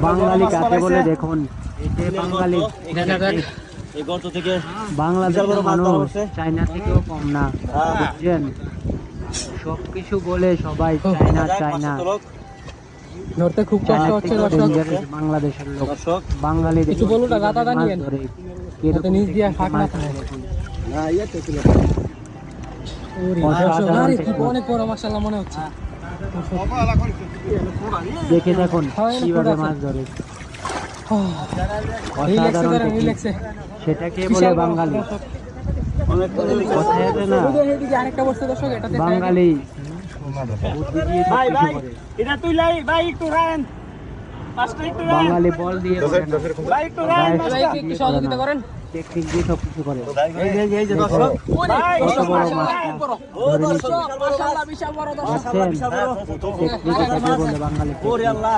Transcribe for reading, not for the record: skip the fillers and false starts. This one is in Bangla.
বাঙালি কাকে বলে দেখুন, এই যে বাঙালি এই গর্ত থেকে বাংলাদেশের মানুষ চায়না থেকেও কম না, বুঝছেন? সবকিছু বলে সবাই চায়না চায়না, ধরতে খুব কষ্ট হচ্ছে দর্শক। বাংলাদেশের লোক দর্শক বাঙালি কিছু বলুন না, গাতাটা মাছ নিয়েন। ধরে যাতে নিচ দিয়ে ফাঁক না থাকে। ওরে দর্শক, আরে কি অনেক বড় মাশাআল্লাহ মনে হচ্ছে। দেখে দেখুন কিভাবে মাছ ধরে, অসাধারণ technique। সেটাকে বলে বাঙালি। কথায় আছে না, এদিকে আরেকটা বস্তু দর্শক, এটাতে বাঙালি বুদ্ধি দিয়ে ভাই সবকিছু ভাই করে। এটা তুই লাই ভাই একটু রান পাঁচটা একটু রান বাঙালি বল দিয়ে করে না, ভাই একটু রান ভাই একটু সহযোগিতা করেন। টেকনিক দিয়ে সবকিছু করে। এই যে দর্শক ভাই কত বড় মাছটা ও দর্শক মাশাআল্লাহ বিশাল বড় দর্শক। দেখছেন? টেকনিক এটাকে বলে বাঙালি। ওরে আল্লাহ